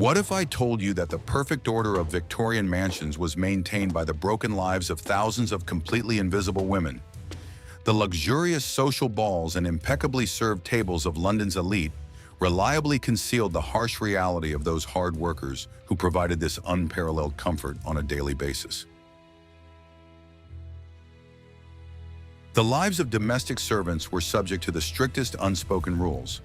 What if I told you that the perfect order of Victorian mansions was maintained by the broken lives of thousands of completely invisible women? The luxurious social balls and impeccably served tables of London's elite reliably concealed the harsh reality of those hard workers who provided this unparalleled comfort on a daily basis. The lives of domestic servants were subject to the strictest unspoken rules,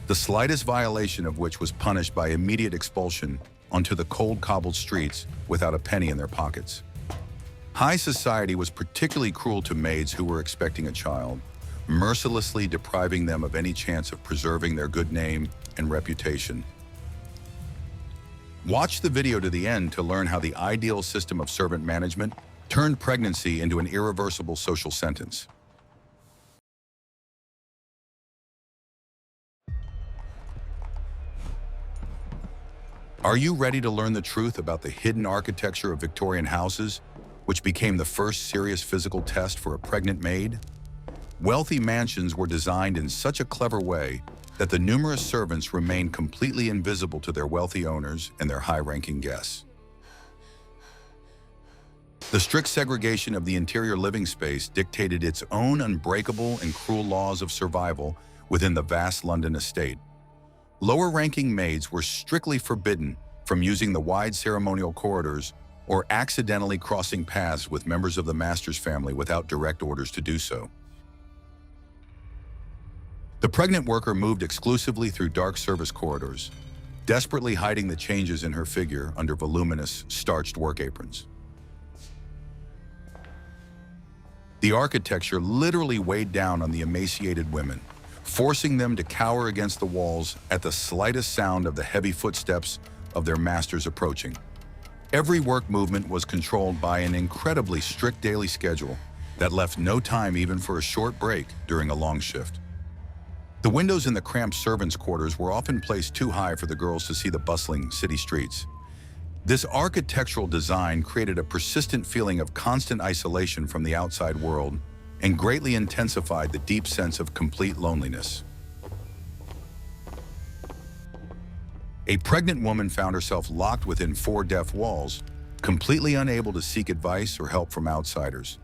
the slightest violation of which was punished by immediate expulsion onto the cold cobbled streets without a penny in their pockets. High society was particularly cruel to maids who were expecting a child, mercilessly depriving them of any chance of preserving their good name and reputation. Watch the video to the end to learn how the ideal system of servant management turned pregnancy into an irreversible social sentence. Are you ready to learn the truth about the hidden architecture of Victorian houses, which became the first serious physical test for a pregnant maid? Wealthy mansions were designed in such a clever way that the numerous servants remained completely invisible to their wealthy owners and their high-ranking guests. The strict segregation of the interior living space dictated its own unbreakable and cruel laws of survival within the vast London estate. Lower-ranking maids were strictly forbidden from using the wide ceremonial corridors or accidentally crossing paths with members of the master's family without direct orders to do so. The pregnant worker moved exclusively through dark service corridors, desperately hiding the changes in her figure under voluminous, starched work aprons. The architecture literally weighed down on the emaciated women, forcing them to cower against the walls at the slightest sound of the heavy footsteps of their masters approaching. Every work movement was controlled by an incredibly strict daily schedule that left no time even for a short break during a long shift. The windows in the cramped servants' quarters were often placed too high for the girls to see the bustling city streets. This architectural design created a persistent feeling of constant isolation from the outside world and greatly intensified the deep sense of complete loneliness. A pregnant woman found herself locked within 4 deaf walls, completely unable to seek advice or help from outsiders.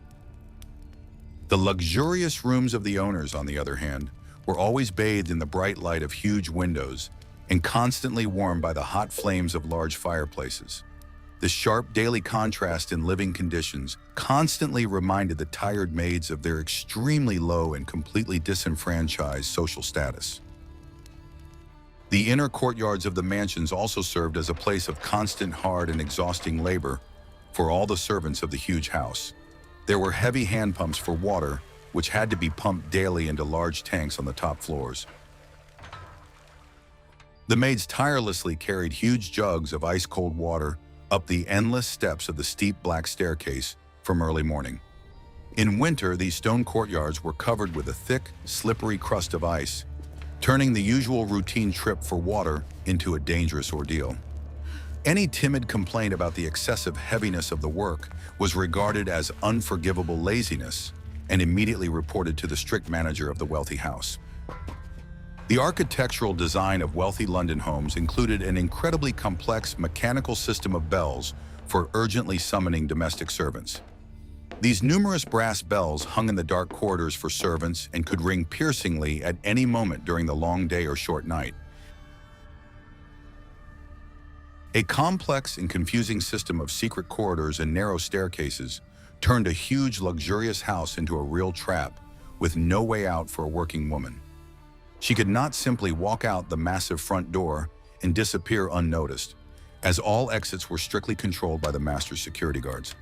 The luxurious rooms of the owners, on the other hand, were always bathed in the bright light of huge windows and constantly warmed by the hot flames of large fireplaces. The sharp daily contrast in living conditions constantly reminded the tired maids of their extremely low and completely disenfranchised social status. The inner courtyards of the mansions also served as a place of constant, hard, and exhausting labor for all the servants of the huge house. There were heavy hand pumps for water, which had to be pumped daily into large tanks on the top floors. The maids tirelessly carried huge jugs of ice-cold water up the endless steps of the steep black staircase from early morning. In winter, these stone courtyards were covered with a thick, slippery crust of ice, turning the usual routine trip for water into a dangerous ordeal. Any timid complaint about the excessive heaviness of the work was regarded as unforgivable laziness and immediately reported to the strict manager of the wealthy house. The architectural design of wealthy London homes included an incredibly complex mechanical system of bells for urgently summoning domestic servants. These numerous brass bells hung in the dark corridors for servants and could ring piercingly at any moment during the long day or short night. A complex and confusing system of secret corridors and narrow staircases turned a huge, luxurious house into a real trap with no way out for a working woman. She could not simply walk out the massive front door and disappear unnoticed, as all exits were strictly controlled by the master's security guards.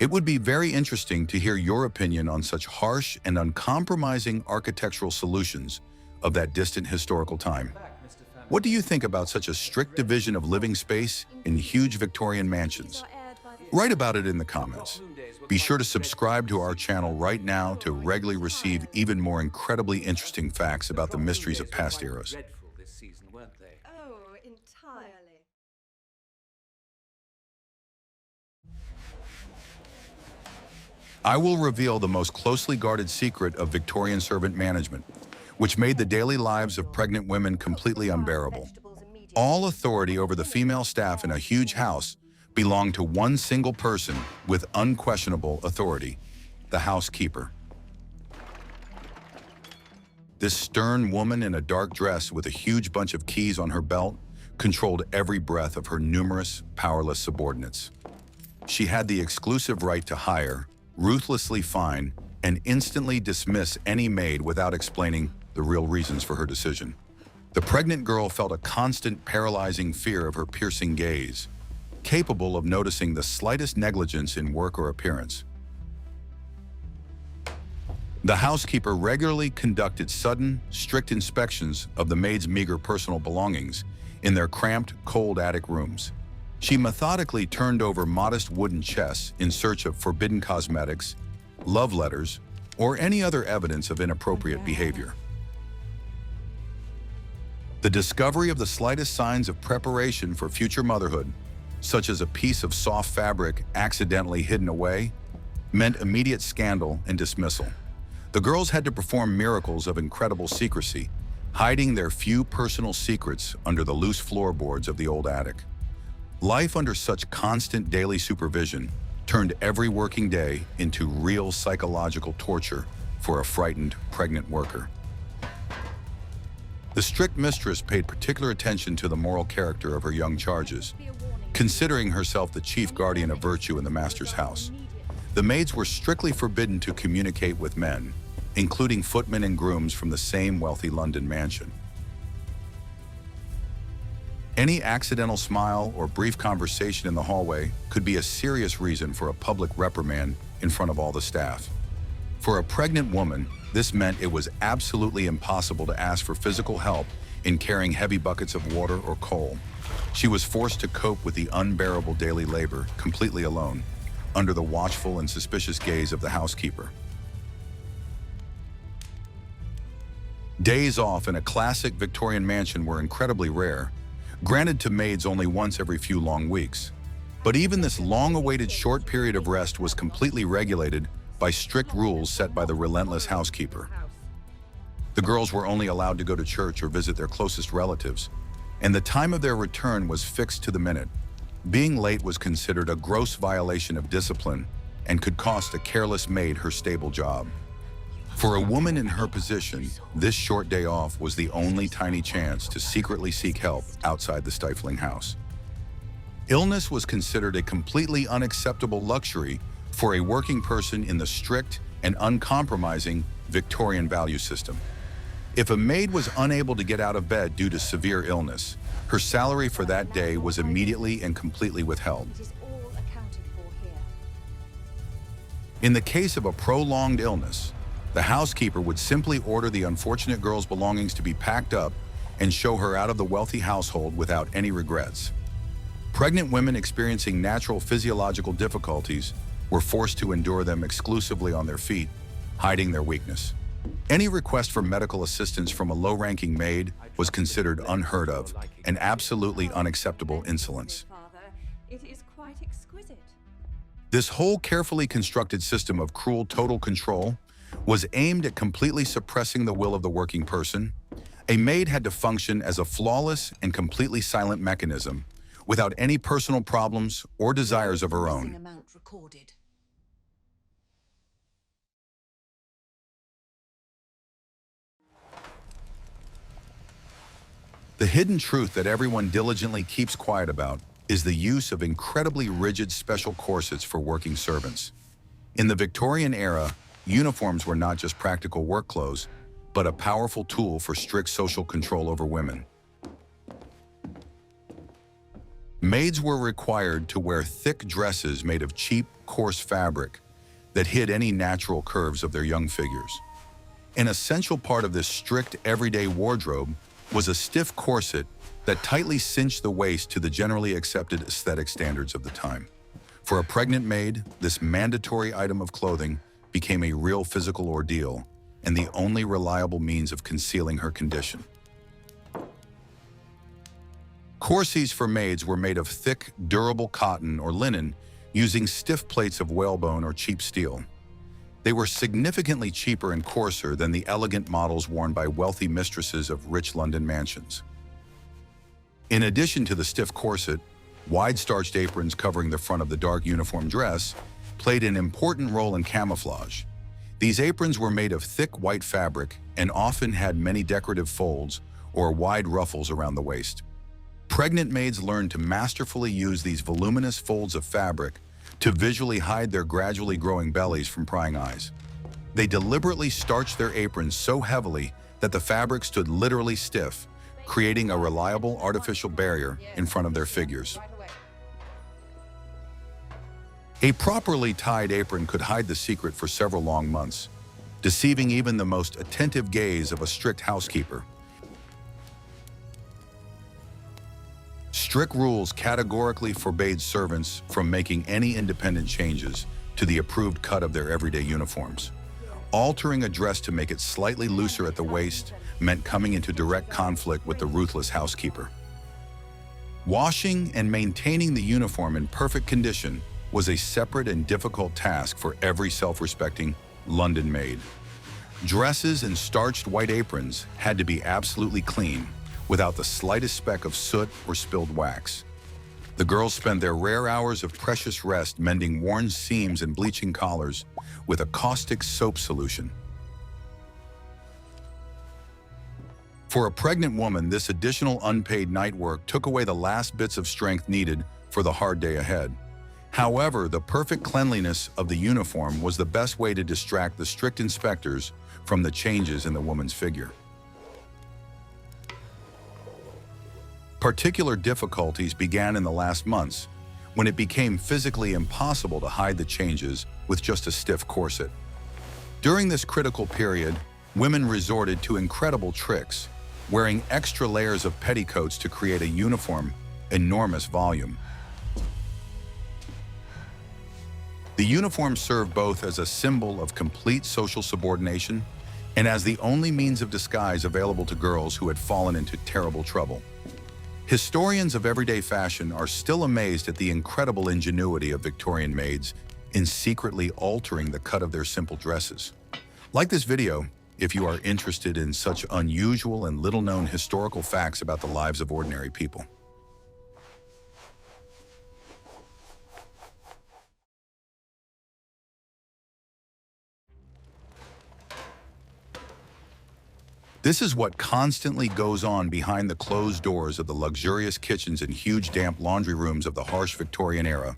It would be very interesting to hear your opinion on such harsh and uncompromising architectural solutions of that distant historical time. What do you think about such a strict division of living space in huge Victorian mansions? Write about it in the comments. Be sure to subscribe to our channel right now to regularly receive even more incredibly interesting facts about the mysteries of past eras. Oh, entirely. I will reveal the most closely guarded secret of Victorian servant management, which made the daily lives of pregnant women completely unbearable. All authority over the female staff in a huge house belonged to one single person with unquestionable authority, the housekeeper. This stern woman in a dark dress with a huge bunch of keys on her belt controlled every breath of her numerous, powerless subordinates. She had the exclusive right to hire, ruthlessly fine, and instantly dismiss any maid without explaining the real reasons for her decision. The pregnant girl felt a constant, paralyzing fear of her piercing gaze, capable of noticing the slightest negligence in work or appearance. The housekeeper regularly conducted sudden, strict inspections of the maid's meager personal belongings in their cramped, cold attic rooms. She methodically turned over modest wooden chests in search of forbidden cosmetics, love letters, or any other evidence of inappropriate behavior. The discovery of the slightest signs of preparation for future motherhood, such as a piece of soft fabric accidentally hidden away, meant immediate scandal and dismissal. The girls had to perform miracles of incredible secrecy, hiding their few personal secrets under the loose floorboards of the old attic. Life under such constant daily supervision turned every working day into real psychological torture for a frightened, pregnant worker. The strict mistress paid particular attention to the moral character of her young charges, considering herself the chief guardian of virtue in the master's house. The maids were strictly forbidden to communicate with men, including footmen and grooms from the same wealthy London mansion. Any accidental smile or brief conversation in the hallway could be a serious reason for a public reprimand in front of all the staff. For a pregnant woman, this meant it was absolutely impossible to ask for physical help in carrying heavy buckets of water or coal. She was forced to cope with the unbearable daily labor completely alone, under the watchful and suspicious gaze of the housekeeper. Days off in a classic Victorian mansion were incredibly rare, granted to maids only once every few long weeks. But even this long-awaited short period of rest was completely regulated by strict rules set by the relentless housekeeper. The girls were only allowed to go to church or visit their closest relatives, and the time of their return was fixed to the minute. Being late was considered a gross violation of discipline and could cost a careless maid her stable job. For a woman in her position, this short day off was the only tiny chance to secretly seek help outside the stifling house. Illness was considered a completely unacceptable luxury for a working person in the strict and uncompromising Victorian value system. If a maid was unable to get out of bed due to severe illness, her salary for that day was immediately and completely withheld. In the case of a prolonged illness, the housekeeper would simply order the unfortunate girl's belongings to be packed up and show her out of the wealthy household without any regrets. Pregnant women experiencing natural physiological difficulties were forced to endure them exclusively on their feet, hiding their weakness. Any request for medical assistance from a low-ranking maid was considered unheard of and absolutely unacceptable insolence. It is quite exquisite. This whole carefully constructed system of cruel total control was aimed at completely suppressing the will of the working person. A maid had to function as a flawless and completely silent mechanism, without any personal problems or desires of her own. The hidden truth that everyone diligently keeps quiet about is the use of incredibly rigid special corsets for working servants. In the Victorian era, uniforms were not just practical work clothes, but a powerful tool for strict social control over women. Maids were required to wear thick dresses made of cheap, coarse fabric that hid any natural curves of their young figures. An essential part of this strict everyday wardrobe was a stiff corset that tightly cinched the waist to the generally accepted aesthetic standards of the time. For a pregnant maid, this mandatory item of clothing became a real physical ordeal and the only reliable means of concealing her condition. Corsets for maids were made of thick, durable cotton or linen using stiff plates of whalebone or cheap steel. They were significantly cheaper and coarser than the elegant models worn by wealthy mistresses of rich London mansions. In addition to the stiff corset, wide starched aprons covering the front of the dark uniform dress played an important role in camouflage. These aprons were made of thick white fabric and often had many decorative folds or wide ruffles around the waist. Pregnant maids learned to masterfully use these voluminous folds of fabric to visually hide their gradually growing bellies from prying eyes. They deliberately starched their aprons so heavily that the fabric stood literally stiff, creating a reliable artificial barrier in front of their figures. A properly tied apron could hide the secret for several long months, deceiving even the most attentive gaze of a strict housekeeper. Strict rules categorically forbade servants from making any independent changes to the approved cut of their everyday uniforms. Altering a dress to make it slightly looser at the waist meant coming into direct conflict with the ruthless housekeeper. Washing and maintaining the uniform in perfect condition was a separate and difficult task for every self-respecting London maid. Dresses and starched white aprons had to be absolutely clean, without the slightest speck of soot or spilled wax. The girls spent their rare hours of precious rest mending worn seams and bleaching collars with a caustic soap solution. For a pregnant woman, this additional unpaid night work took away the last bits of strength needed for the hard day ahead. However, the perfect cleanliness of the uniform was the best way to distract the strict inspectors from the changes in the woman's figure. Particular difficulties began in the last months, when it became physically impossible to hide the changes with just a stiff corset. During this critical period, women resorted to incredible tricks, wearing extra layers of petticoats to create a uniform, enormous volume. The uniform served both as a symbol of complete social subordination and as the only means of disguise available to girls who had fallen into terrible trouble. Historians of everyday fashion are still amazed at the incredible ingenuity of Victorian maids in secretly altering the cut of their simple dresses. Like this video, if you are interested in such unusual and little-known historical facts about the lives of ordinary people. This is what constantly goes on behind the closed doors of the luxurious kitchens and huge damp laundry rooms of the harsh Victorian era.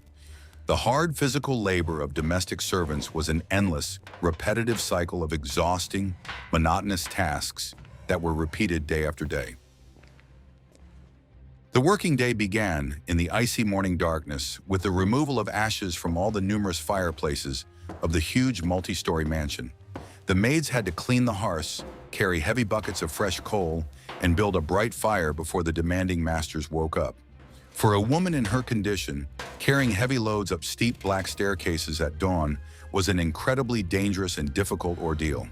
The hard physical labor of domestic servants was an endless, repetitive cycle of exhausting, monotonous tasks that were repeated day after day. The working day began in the icy morning darkness with the removal of ashes from all the numerous fireplaces of the huge multi-story mansion. The maids had to clean the hearths, carry heavy buckets of fresh coal, and build a bright fire before the demanding masters woke up. For a woman in her condition, carrying heavy loads up steep black staircases at dawn was an incredibly dangerous and difficult ordeal.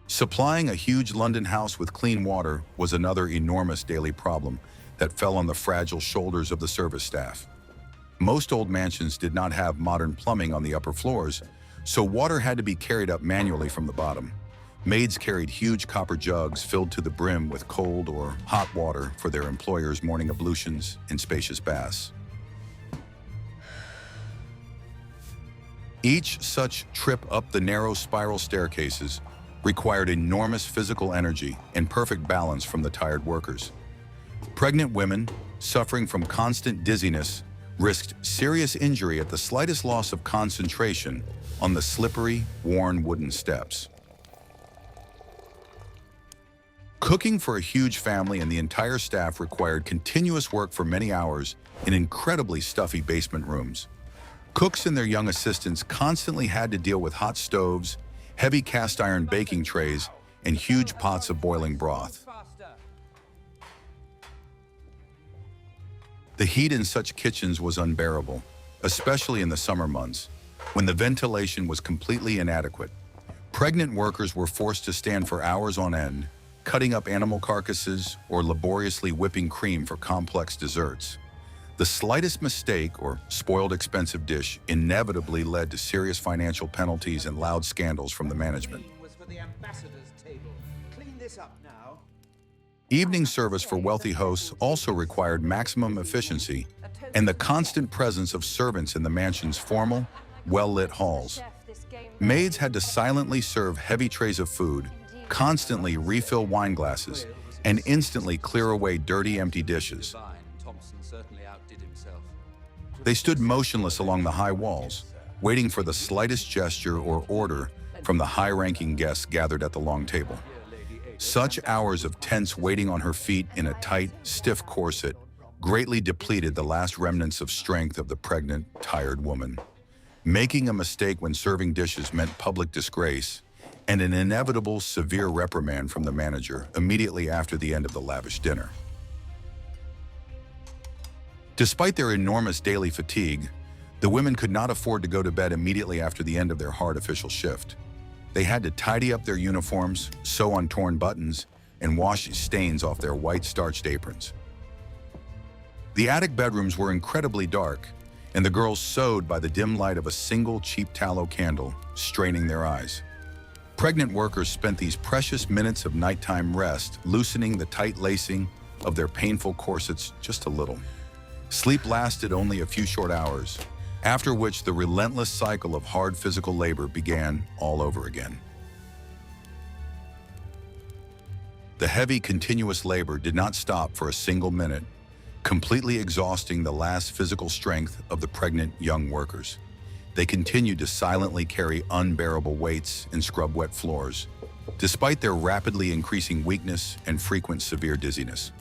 Supplying a huge London house with clean water was another enormous daily problem that fell on the fragile shoulders of the service staff. Most old mansions did not have modern plumbing on the upper floors, so water had to be carried up manually from the bottom. Maids carried huge copper jugs filled to the brim with cold or hot water for their employers' morning ablutions in spacious baths. Each such trip up the narrow spiral staircases required enormous physical energy and perfect balance from the tired workers. Pregnant women, suffering from constant dizziness, risked serious injury at the slightest loss of concentration on the slippery, worn wooden steps. Cooking for a huge family and the entire staff required continuous work for many hours in incredibly stuffy basement rooms. Cooks and their young assistants constantly had to deal with hot stoves, heavy cast iron baking trays, and huge pots of boiling broth. The heat in such kitchens was unbearable, especially in the summer months, when the ventilation was completely inadequate. Pregnant workers were forced to stand for hours on end, cutting up animal carcasses or laboriously whipping cream for complex desserts. The slightest mistake or spoiled expensive dish inevitably led to serious financial penalties and loud scandals from the management. Was for the ambassador's table. Clean this up now. Evening service for wealthy hosts also required maximum efficiency and the constant presence of servants in the mansion's formal, well-lit halls. Maids had to silently serve heavy trays of food, constantly refill wine glasses, and instantly clear away dirty, empty dishes. They stood motionless along the high walls, waiting for the slightest gesture or order from the high-ranking guests gathered at the long table. Such hours of tense waiting on her feet in a tight, stiff corset greatly depleted the last remnants of strength of the pregnant, tired woman. Making a mistake when serving dishes meant public disgrace and an inevitable severe reprimand from the manager immediately after the end of the lavish dinner. Despite their enormous daily fatigue, the women could not afford to go to bed immediately after the end of their hard official shift. They had to tidy up their uniforms, sew on torn buttons, and wash stains off their white starched aprons. The attic bedrooms were incredibly dark, and the girls sewed by the dim light of a single cheap tallow candle, straining their eyes. Pregnant workers spent these precious minutes of nighttime rest loosening the tight lacing of their painful corsets just a little. Sleep lasted only a few short hours, after which the relentless cycle of hard physical labor began all over again. The heavy, continuous labor did not stop for a single minute, completely exhausting the last physical strength of the pregnant young workers. They continued to silently carry unbearable weights and scrub wet floors, despite their rapidly increasing weakness and frequent severe dizziness.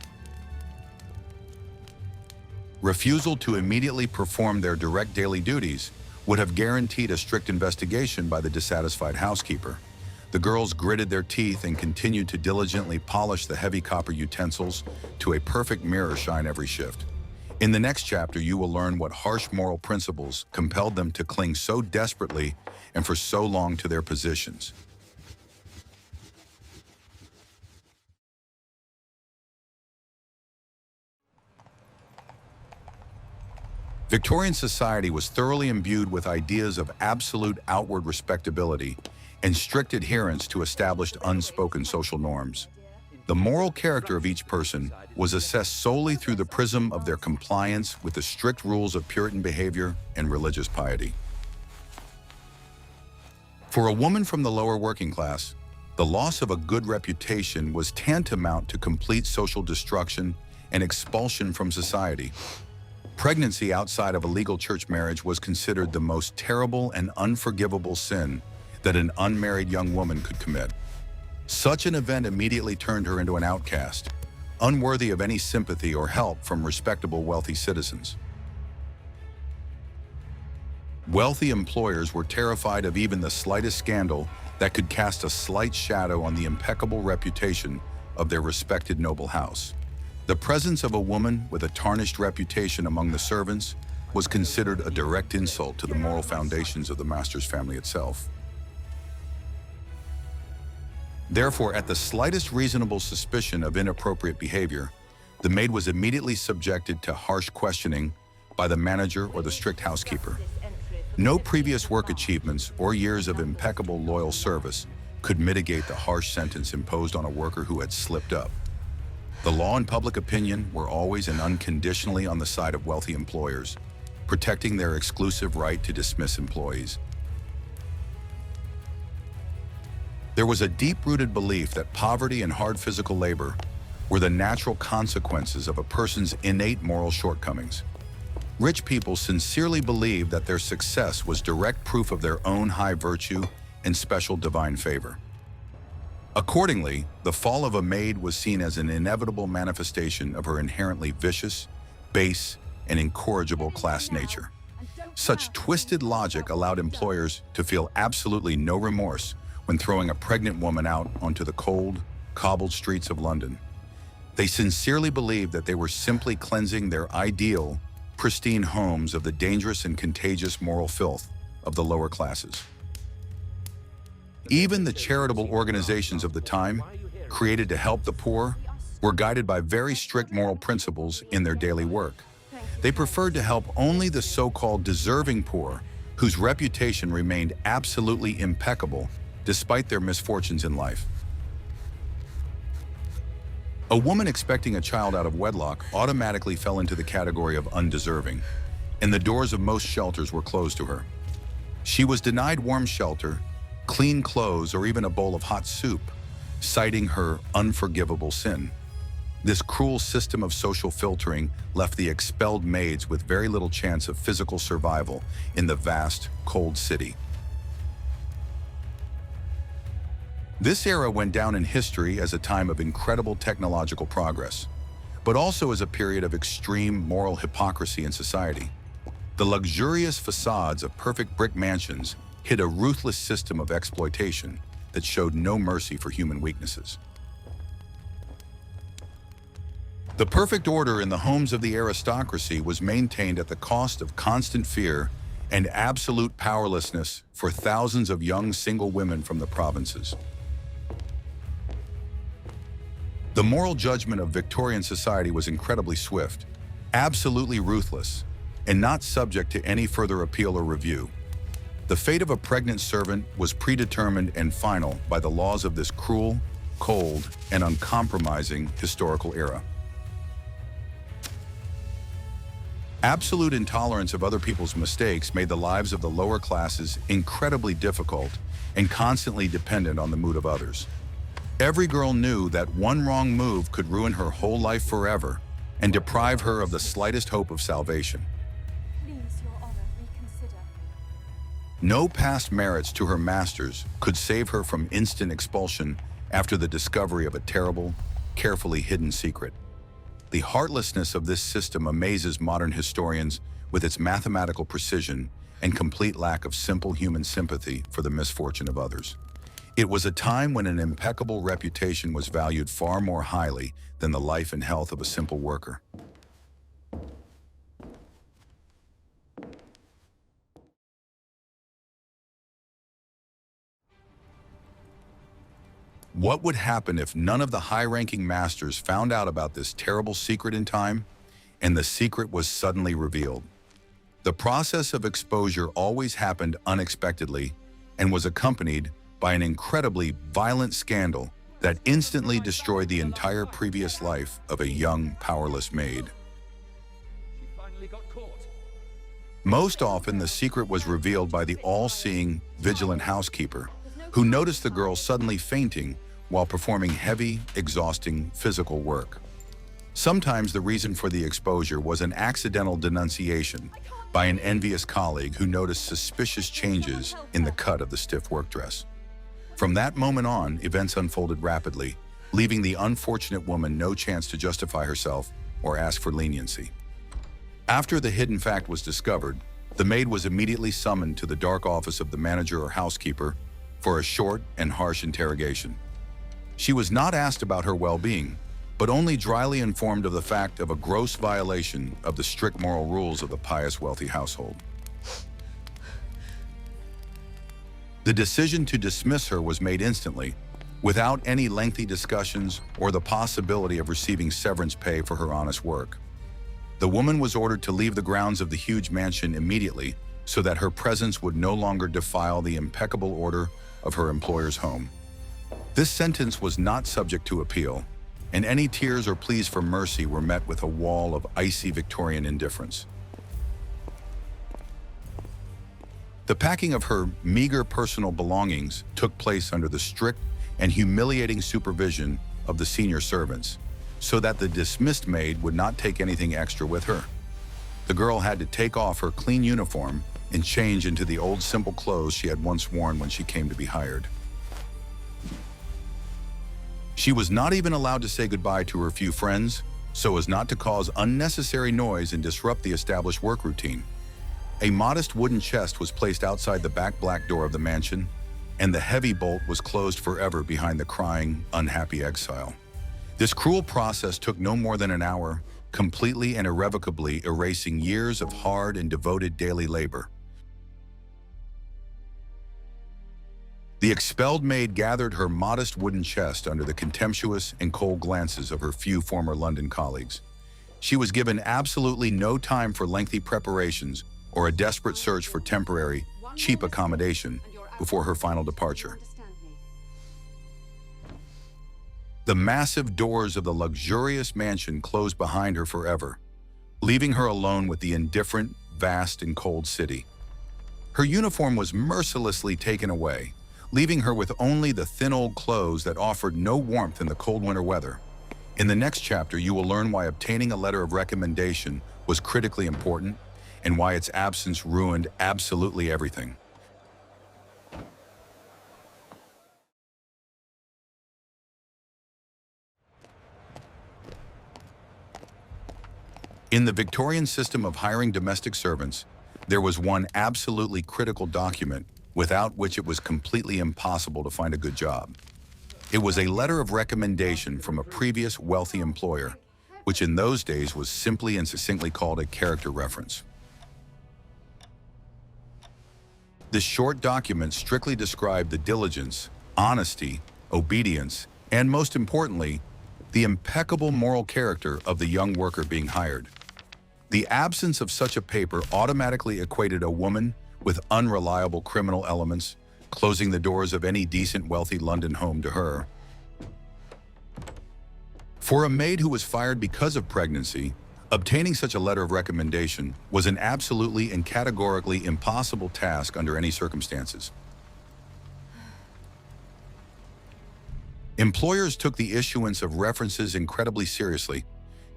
Refusal to immediately perform their direct daily duties would have guaranteed a strict investigation by the dissatisfied housekeeper. The girls gritted their teeth and continued to diligently polish the heavy copper utensils to a perfect mirror shine every shift. In the next chapter, you will learn what harsh moral principles compelled them to cling so desperately and for so long to their positions. Victorian society was thoroughly imbued with ideas of absolute outward respectability and strict adherence to established unspoken social norms. The moral character of each person was assessed solely through the prism of their compliance with the strict rules of Puritan behavior and religious piety. For a woman from the lower working class, the loss of a good reputation was tantamount to complete social destruction and expulsion from society. Pregnancy outside of a legal church marriage was considered the most terrible and unforgivable sin that an unmarried young woman could commit. Such an event immediately turned her into an outcast, unworthy of any sympathy or help from respectable wealthy citizens. Wealthy employers were terrified of even the slightest scandal that could cast a slight shadow on the impeccable reputation of their respected noble house. The presence of a woman with a tarnished reputation among the servants was considered a direct insult to the moral foundations of the master's family itself. Therefore, at the slightest reasonable suspicion of inappropriate behavior, the maid was immediately subjected to harsh questioning by the manager or the strict housekeeper. No previous work achievements or years of impeccable loyal service could mitigate the harsh sentence imposed on a worker who had slipped up. The law and public opinion were always and unconditionally on the side of wealthy employers, protecting their exclusive right to dismiss employees. There was a deep-rooted belief that poverty and hard physical labor were the natural consequences of a person's innate moral shortcomings. Rich people sincerely believed that their success was direct proof of their own high virtue and special divine favor. Accordingly, the fall of a maid was seen as an inevitable manifestation of her inherently vicious, base, and incorrigible class nature. Such twisted logic allowed employers to feel absolutely no remorse when throwing a pregnant woman out onto the cold, cobbled streets of London. They sincerely believed that they were simply cleansing their ideal, pristine homes of the dangerous and contagious moral filth of the lower classes. Even the charitable organizations of the time, created to help the poor, were guided by very strict moral principles in their daily work. They preferred to help only the so-called deserving poor, whose reputation remained absolutely impeccable despite their misfortunes in life. A woman expecting a child out of wedlock automatically fell into the category of undeserving, and the doors of most shelters were closed to her. She was denied warm shelter, clean clothes, or even a bowl of hot soup, citing her unforgivable sin. This cruel system of social filtering left the expelled maids with very little chance of physical survival in the vast, cold city. This era went down in history as a time of incredible technological progress, but also as a period of extreme moral hypocrisy in society. The luxurious facades of perfect brick mansions hid a ruthless system of exploitation that showed no mercy for human weaknesses. The perfect order in the homes of the aristocracy was maintained at the cost of constant fear and absolute powerlessness for thousands of young single women from the provinces. The moral judgment of Victorian society was incredibly swift, absolutely ruthless, and not subject to any further appeal or review. The fate of a pregnant servant was predetermined and final by the laws of this cruel, cold, and uncompromising historical era. Absolute intolerance of other people's mistakes made the lives of the lower classes incredibly difficult and constantly dependent on the mood of others. Every girl knew that one wrong move could ruin her whole life forever and deprive her of the slightest hope of salvation. Please, Your Honor, reconsider. No past merits to her masters could save her from instant expulsion after the discovery of a terrible, carefully hidden secret. The heartlessness of this system amazes modern historians with its mathematical precision and complete lack of simple human sympathy for the misfortune of others. It was a time when an impeccable reputation was valued far more highly than the life and health of a simple worker. What would happen if none of the high-ranking masters found out about this terrible secret in time, and the secret was suddenly revealed? The process of exposure always happened unexpectedly and was accompanied by an incredibly violent scandal that instantly destroyed the entire previous life of a young, powerless maid. She finally got caught. Most often, the secret was revealed by the all-seeing, vigilant housekeeper, who noticed the girl suddenly fainting while performing heavy, exhausting physical work. Sometimes the reason for the exposure was an accidental denunciation by an envious colleague who noticed suspicious changes in the cut of the stiff work dress. From that moment on, events unfolded rapidly, leaving the unfortunate woman no chance to justify herself or ask for leniency. After the hidden fact was discovered, the maid was immediately summoned to the dark office of the manager or housekeeper for a short and harsh interrogation. She was not asked about her well-being, but only dryly informed of the fact of a gross violation of the strict moral rules of the pious wealthy household. The decision to dismiss her was made instantly, without any lengthy discussions or the possibility of receiving severance pay for her honest work. The woman was ordered to leave the grounds of the huge mansion immediately so that her presence would no longer defile the impeccable order of her employer's home. This sentence was not subject to appeal, and any tears or pleas for mercy were met with a wall of icy Victorian indifference. The packing of her meager personal belongings took place under the strict and humiliating supervision of the senior servants, so that the dismissed maid would not take anything extra with her. The girl had to take off her clean uniform and change into the old simple clothes she had once worn when she came to be hired. She was not even allowed to say goodbye to her few friends, so as not to cause unnecessary noise and disrupt the established work routine. A modest wooden chest was placed outside the back black door of the mansion, and the heavy bolt was closed forever behind the crying, unhappy exile. This cruel process took no more than an hour, completely and irrevocably erasing years of hard and devoted daily labor. The expelled maid gathered her modest wooden chest under the contemptuous and cold glances of her few former London colleagues. She was given absolutely no time for lengthy preparations or a desperate search for temporary, cheap accommodation before her final departure. The massive doors of the luxurious mansion closed behind her forever, leaving her alone with the indifferent, vast, and cold city. Her uniform was mercilessly taken away, leaving her with only the thin old clothes that offered no warmth in the cold winter weather. In the next chapter, you will learn why obtaining a letter of recommendation was critically important and why its absence ruined absolutely everything. In the Victorian system of hiring domestic servants, there was one absolutely critical document without which it was completely impossible to find a good job. It was a letter of recommendation from a previous wealthy employer, which in those days was simply and succinctly called a character reference. This short document strictly described the diligence, honesty, obedience, and most importantly, the impeccable moral character of the young worker being hired. The absence of such a paper automatically equated a woman with unreliable criminal elements, closing the doors of any decent, wealthy London home to her. For a maid who was fired because of pregnancy, obtaining such a letter of recommendation was an absolutely and categorically impossible task under any circumstances. Employers took the issuance of references incredibly seriously,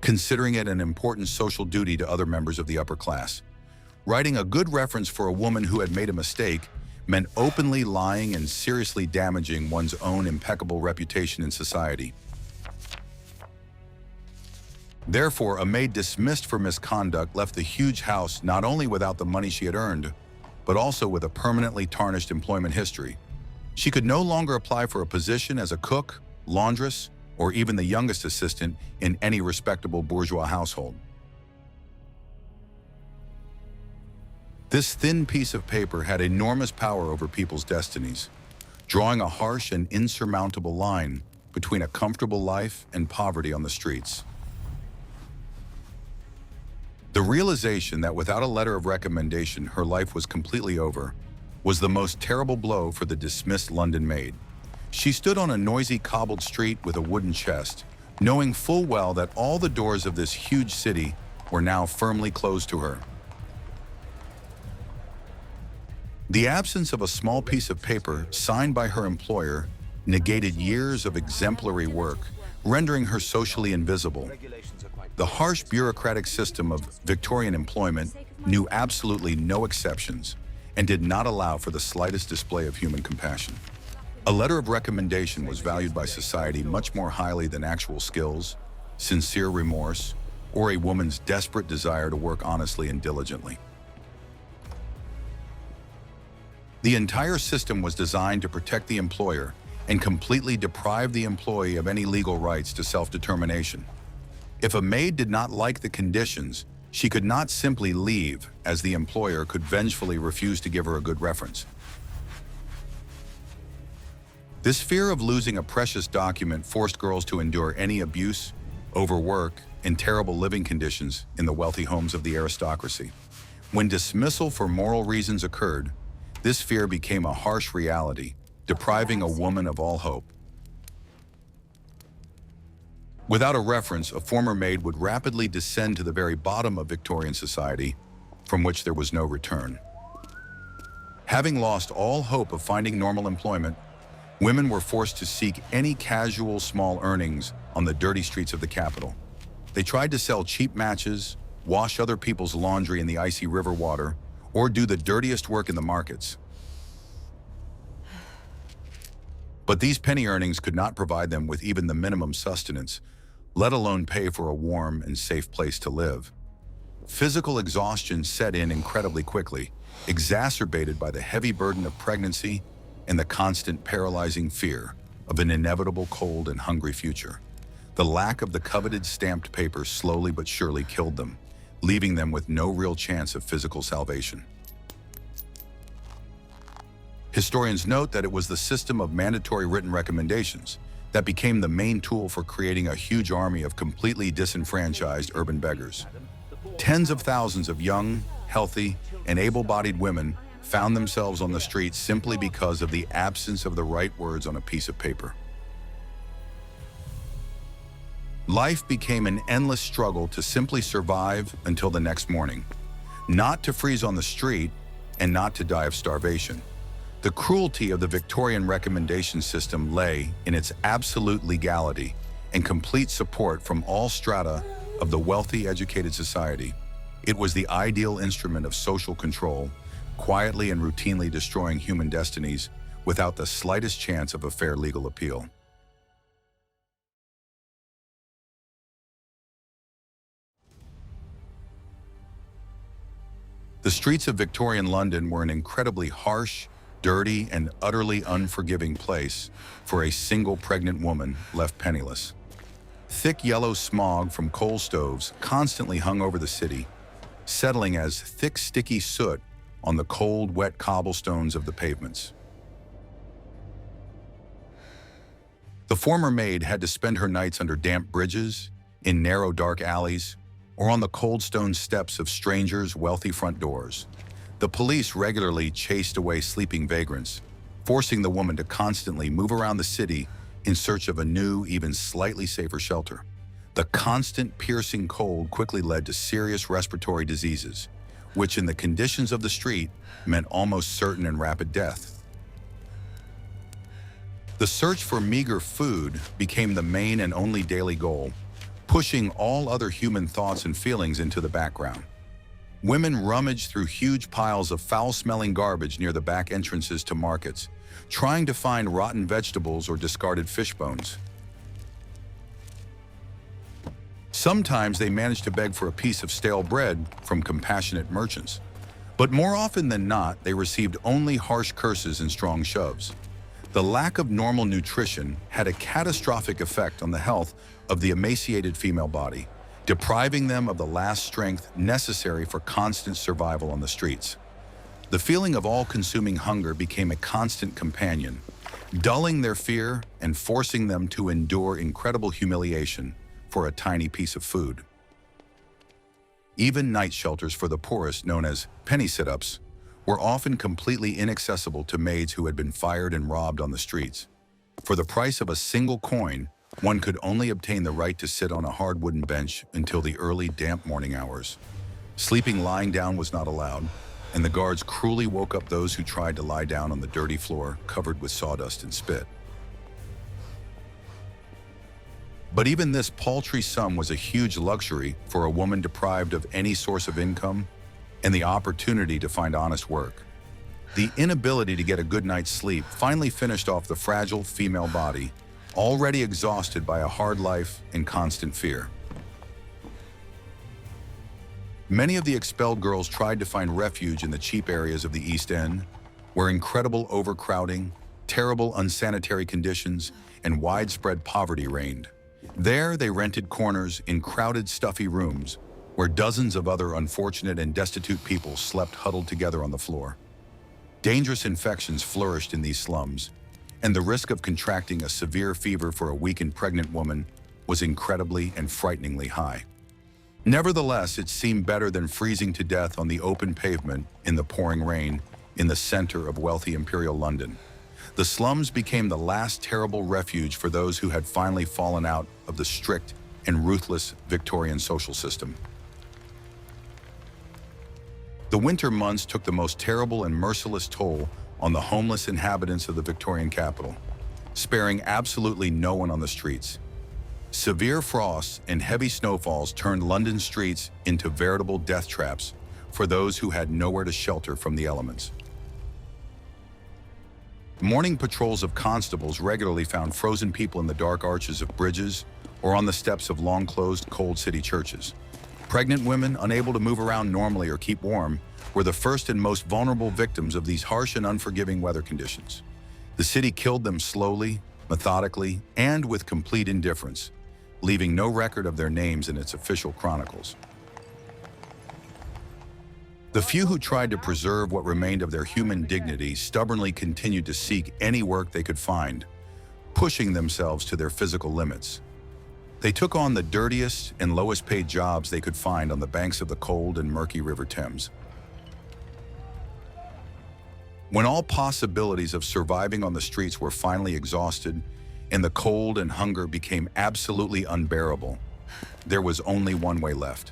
considering it an important social duty to other members of the upper class. Writing a good reference for a woman who had made a mistake meant openly lying and seriously damaging one's own impeccable reputation in society. Therefore, a maid dismissed for misconduct left the huge house not only without the money she had earned, but also with a permanently tarnished employment history. She could no longer apply for a position as a cook, laundress, or even the youngest assistant in any respectable bourgeois household. This thin piece of paper had enormous power over people's destinies, drawing a harsh and insurmountable line between a comfortable life and poverty on the streets. The realization that without a letter of recommendation her life was completely over was the most terrible blow for the dismissed London maid. She stood on a noisy cobbled street with a wooden chest, knowing full well that all the doors of this huge city were now firmly closed to her. The absence of a small piece of paper signed by her employer negated years of exemplary work, rendering her socially invisible. The harsh bureaucratic system of Victorian employment knew absolutely no exceptions and did not allow for the slightest display of human compassion. A letter of recommendation was valued by society much more highly than actual skills, sincere remorse, or a woman's desperate desire to work honestly and diligently. The entire system was designed to protect the employer and completely deprive the employee of any legal rights to self-determination. If a maid did not like the conditions, she could not simply leave, as the employer could vengefully refuse to give her a good reference. This fear of losing a precious document forced girls to endure any abuse, overwork, and terrible living conditions in the wealthy homes of the aristocracy. When dismissal for moral reasons occurred, this fear became a harsh reality, depriving a woman of all hope. Without a reference, a former maid would rapidly descend to the very bottom of Victorian society, from which there was no return. Having lost all hope of finding normal employment, women were forced to seek any casual small earnings on the dirty streets of the capital. They tried to sell cheap matches, wash other people's laundry in the icy river water, or do the dirtiest work in the markets. But these penny earnings could not provide them with even the minimum sustenance, let alone pay for a warm and safe place to live. Physical exhaustion set in incredibly quickly, exacerbated by the heavy burden of pregnancy and the constant paralyzing fear of an inevitable cold and hungry future. The lack of the coveted stamped paper slowly but surely killed them, leaving them with no real chance of physical salvation. Historians note that it was the system of mandatory written recommendations that became the main tool for creating a huge army of completely disenfranchised urban beggars. Tens of thousands of young, healthy, and able-bodied women found themselves on the streets simply because of the absence of the right words on a piece of paper. Life became an endless struggle to simply survive until the next morning, not to freeze on the street and not to die of starvation. The cruelty of the Victorian recommendation system lay in its absolute legality and complete support from all strata of the wealthy, educated society. It was the ideal instrument of social control, quietly and routinely destroying human destinies without the slightest chance of a fair legal appeal. The streets of Victorian London were an incredibly harsh, dirty, and utterly unforgiving place for a single pregnant woman left penniless. Thick yellow smog from coal stoves constantly hung over the city, settling as thick, sticky soot on the cold, wet cobblestones of the pavements. The former maid had to spend her nights under damp bridges, in narrow, dark alleys, or on the cold stone steps of strangers' wealthy front doors. The police regularly chased away sleeping vagrants, forcing the woman to constantly move around the city in search of a new, even slightly safer shelter. The constant, piercing cold quickly led to serious respiratory diseases, which in the conditions of the street meant almost certain and rapid death. The search for meager food became the main and only daily goal, pushing all other human thoughts and feelings into the background. Women rummaged through huge piles of foul-smelling garbage near the back entrances to markets, trying to find rotten vegetables or discarded fish bones. Sometimes they managed to beg for a piece of stale bread from compassionate merchants, but more often than not, they received only harsh curses and strong shoves. The lack of normal nutrition had a catastrophic effect on the health of the emaciated female body, depriving them of the last strength necessary for constant survival on the streets. The feeling of all-consuming hunger became a constant companion, dulling their fear and forcing them to endure incredible humiliation for a tiny piece of food. Even night shelters for the poorest, known as penny sit-ups, were often completely inaccessible to maids who had been fired and robbed on the streets. For the price of a single coin, one could only obtain the right to sit on a hard wooden bench until the early, damp morning hours. Sleeping lying down was not allowed, and the guards cruelly woke up those who tried to lie down on the dirty floor covered with sawdust and spit. But even this paltry sum was a huge luxury for a woman deprived of any source of income and the opportunity to find honest work. The inability to get a good night's sleep finally finished off the fragile female body, already exhausted by a hard life and constant fear. Many of the expelled girls tried to find refuge in the cheap areas of the East End, where incredible overcrowding, terrible unsanitary conditions, and widespread poverty reigned. There, they rented corners in crowded, stuffy rooms, where dozens of other unfortunate and destitute people slept huddled together on the floor. Dangerous infections flourished in these slums, and the risk of contracting a severe fever for a weakened pregnant woman was incredibly and frighteningly high. Nevertheless, it seemed better than freezing to death on the open pavement in the pouring rain in the center of wealthy imperial London. The slums became the last terrible refuge for those who had finally fallen out of the strict and ruthless Victorian social system. The winter months took the most terrible and merciless toll on the homeless inhabitants of the Victorian capital, sparing absolutely no one on the streets. Severe frosts and heavy snowfalls turned London streets into veritable death traps for those who had nowhere to shelter from the elements. Morning patrols of constables regularly found frozen people in the dark arches of bridges or on the steps of long-closed, cold city churches. Pregnant women, unable to move around normally or keep warm, were the first and most vulnerable victims of these harsh and unforgiving weather conditions. The city killed them slowly, methodically, and with complete indifference, leaving no record of their names in its official chronicles. The few who tried to preserve what remained of their human dignity stubbornly continued to seek any work they could find, pushing themselves to their physical limits. They took on the dirtiest and lowest paid jobs they could find on the banks of the cold and murky River Thames. When all possibilities of surviving on the streets were finally exhausted and the cold and hunger became absolutely unbearable, there was only one way left.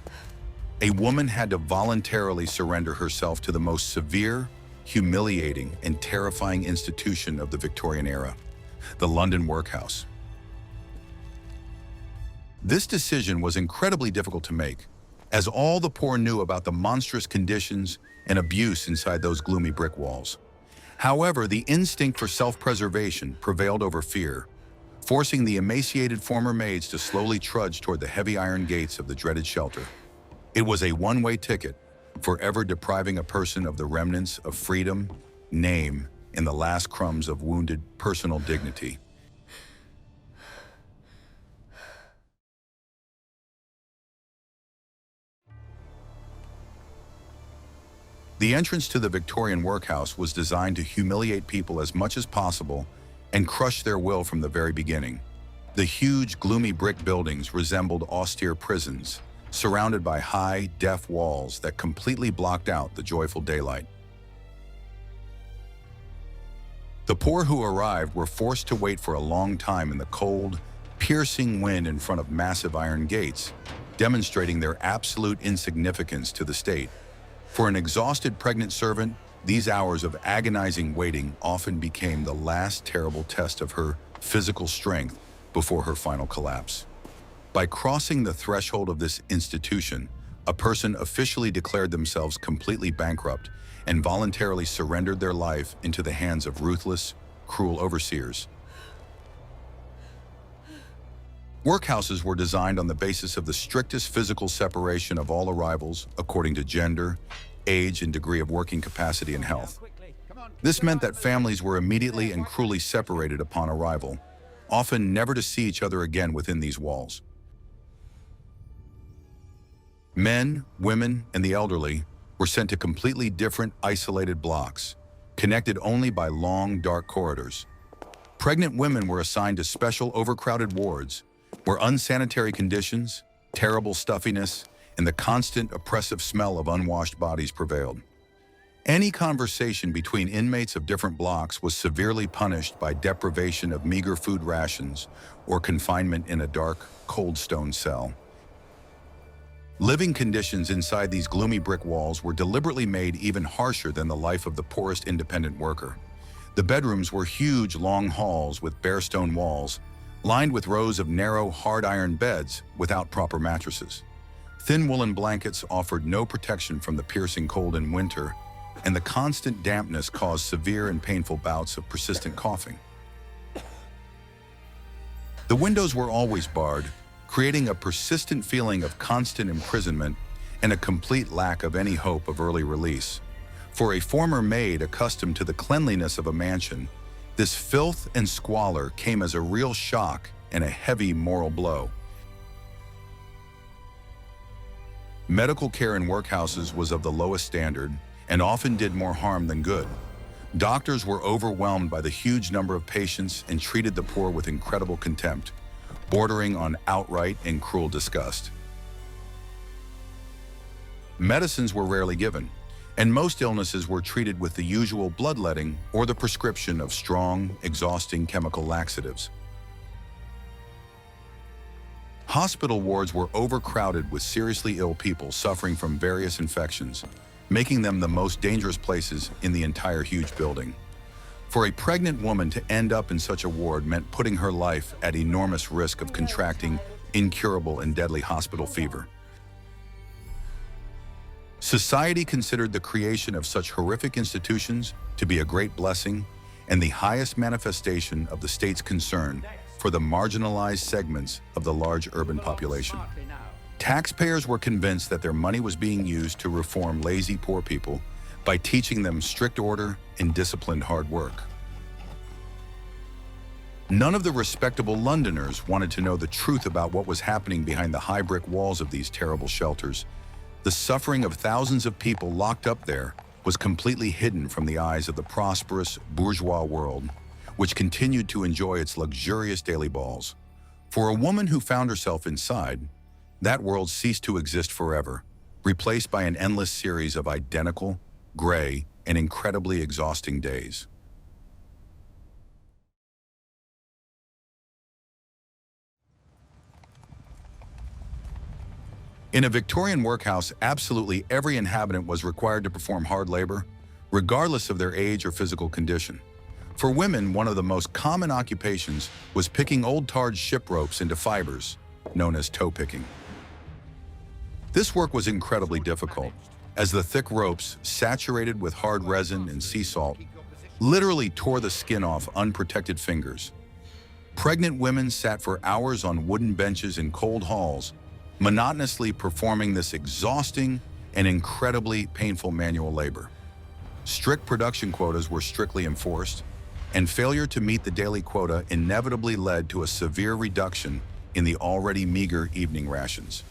A woman had to voluntarily surrender herself to the most severe, humiliating, and terrifying institution of the Victorian era, the London workhouse. This decision was incredibly difficult to make, as all the poor knew about the monstrous conditions and abuse inside those gloomy brick walls. However, the instinct for self-preservation prevailed over fear, forcing the emaciated former maids to slowly trudge toward the heavy iron gates of the dreaded shelter. It was a one-way ticket, forever depriving a person of the remnants of freedom, name, and the last crumbs of wounded personal dignity. The entrance to the Victorian workhouse was designed to humiliate people as much as possible and crush their will from the very beginning. The huge, gloomy brick buildings resembled austere prisons, surrounded by high, deaf walls that completely blocked out the joyful daylight. The poor who arrived were forced to wait for a long time in the cold, piercing wind in front of massive iron gates, demonstrating their absolute insignificance to the state. For an exhausted pregnant servant, these hours of agonizing waiting often became the last terrible test of her physical strength before her final collapse. By crossing the threshold of this institution, a person officially declared themselves completely bankrupt and voluntarily surrendered their life into the hands of ruthless, cruel overseers. Workhouses were designed on the basis of the strictest physical separation of all arrivals according to gender, age, and degree of working capacity and health. This meant that families were immediately and cruelly separated upon arrival, often never to see each other again within these walls. Men, women, and the elderly were sent to completely different, isolated blocks, connected only by long, dark corridors. Pregnant women were assigned to special overcrowded wards, where unsanitary conditions, terrible stuffiness, and the constant oppressive smell of unwashed bodies prevailed. Any conversation between inmates of different blocks was severely punished by deprivation of meager food rations or confinement in a dark, cold stone cell. Living conditions inside these gloomy brick walls were deliberately made even harsher than the life of the poorest independent worker. The bedrooms were huge, long halls with bare stone walls, lined with rows of narrow, hard iron beds without proper mattresses. Thin woolen blankets offered no protection from the piercing cold in winter, and the constant dampness caused severe and painful bouts of persistent coughing. The windows were always barred, creating a persistent feeling of constant imprisonment and a complete lack of any hope of early release. For a former maid accustomed to the cleanliness of a mansion, this filth and squalor came as a real shock and a heavy moral blow. Medical care in workhouses was of the lowest standard and often did more harm than good. Doctors were overwhelmed by the huge number of patients and treated the poor with incredible contempt, bordering on outright and cruel disgust. Medicines were rarely given, and most illnesses were treated with the usual bloodletting or the prescription of strong, exhausting chemical laxatives. Hospital wards were overcrowded with seriously ill people suffering from various infections, making them the most dangerous places in the entire huge building. For a pregnant woman to end up in such a ward meant putting her life at enormous risk of contracting incurable and deadly hospital fever. Society considered the creation of such horrific institutions to be a great blessing and the highest manifestation of the state's concern for the marginalized segments of the large urban population. Taxpayers were convinced that their money was being used to reform lazy poor people by teaching them strict order and disciplined hard work. None of the respectable Londoners wanted to know the truth about what was happening behind the high brick walls of these terrible shelters. The suffering of thousands of people locked up there was completely hidden from the eyes of the prosperous bourgeois world, which continued to enjoy its luxurious daily balls. For a woman who found herself inside, that world ceased to exist forever, replaced by an endless series of identical, gray, and incredibly exhausting days. In a Victorian workhouse, absolutely every inhabitant was required to perform hard labor, regardless of their age or physical condition. For women, one of the most common occupations was picking old tarred ship ropes into fibers, known as toe picking. This work was incredibly difficult, as the thick ropes, saturated with hard resin and sea salt, literally tore the skin off unprotected fingers. Pregnant women sat for hours on wooden benches in cold halls, monotonously performing this exhausting and incredibly painful manual labor. Strict production quotas were strictly enforced, and failure to meet the daily quota inevitably led to a severe reduction in the already meager evening rations.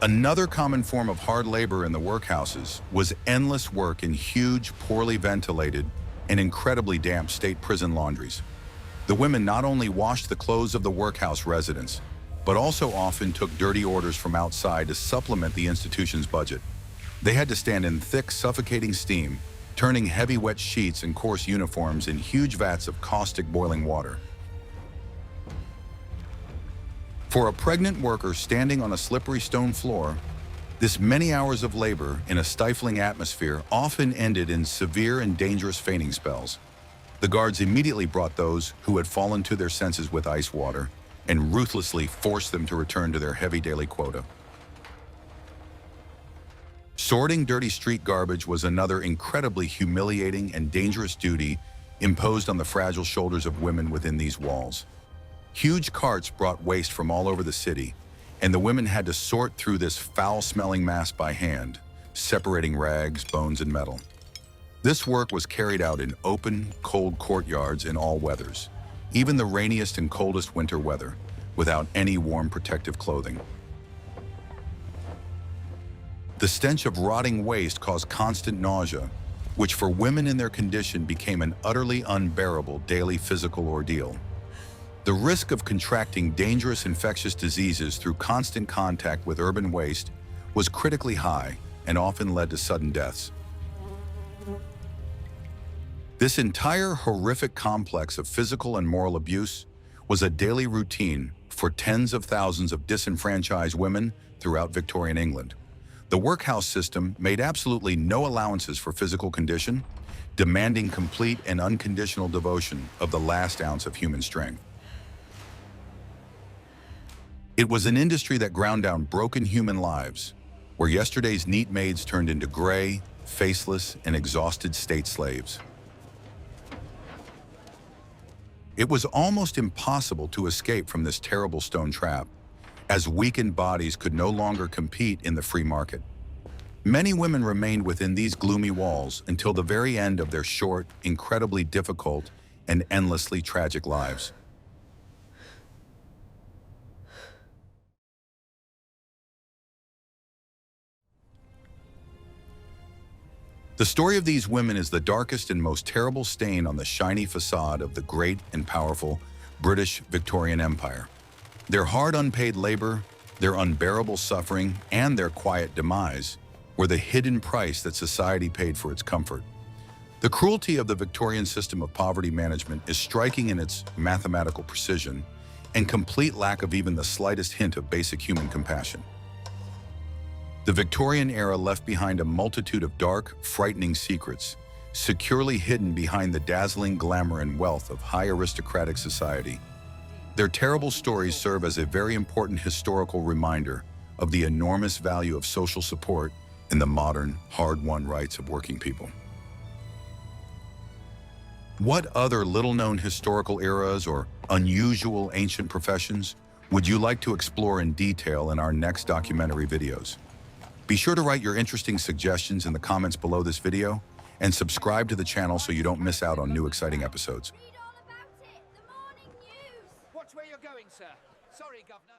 Another common form of hard labor in the workhouses was endless work in huge, poorly ventilated, and incredibly damp state prison laundries. The women not only washed the clothes of the workhouse residents, but also often took dirty orders from outside to supplement the institution's budget. They had to stand in thick, suffocating steam, turning heavy wet sheets and coarse uniforms in huge vats of caustic boiling water. For a pregnant worker standing on a slippery stone floor, this many hours of labor in a stifling atmosphere often ended in severe and dangerous fainting spells. The guards immediately brought those who had fallen to their senses with ice water and ruthlessly forced them to return to their heavy daily quota. Sorting dirty street garbage was another incredibly humiliating and dangerous duty imposed on the fragile shoulders of women within these walls. Huge carts brought waste from all over the city, and the women had to sort through this foul-smelling mass by hand, separating rags, bones, and metal. This work was carried out in open, cold courtyards in all weathers, even the rainiest and coldest winter weather, without any warm protective clothing. The stench of rotting waste caused constant nausea, which for women in their condition became an utterly unbearable daily physical ordeal. The risk of contracting dangerous infectious diseases through constant contact with urban waste was critically high and often led to sudden deaths. This entire horrific complex of physical and moral abuse was a daily routine for tens of thousands of disenfranchised women throughout Victorian England. The workhouse system made absolutely no allowances for physical condition, demanding complete and unconditional devotion of the last ounce of human strength. It was an industry that ground down broken human lives, where yesterday's neat maids turned into gray, faceless, and exhausted state slaves. It was almost impossible to escape from this terrible stone trap, as weakened bodies could no longer compete in the free market. Many women remained within these gloomy walls until the very end of their short, incredibly difficult, and endlessly tragic lives. The story of these women is the darkest and most terrible stain on the shiny facade of the great and powerful British Victorian Empire. Their hard unpaid labor, their unbearable suffering, and their quiet demise were the hidden price that society paid for its comfort. The cruelty of the Victorian system of poverty management is striking in its mathematical precision and complete lack of even the slightest hint of basic human compassion. The Victorian era left behind a multitude of dark, frightening secrets, securely hidden behind the dazzling glamour and wealth of high aristocratic society. Their terrible stories serve as a very important historical reminder of the enormous value of social support in the modern, hard-won rights of working people. What other little-known historical eras or unusual ancient professions would you like to explore in detail in our next documentary videos? Be sure to write your interesting suggestions in the comments below this video and subscribe to the channel so you don't miss out on new exciting episodes. Read all about it. The morning news. Watch where you're going, sir. Sorry, Governor.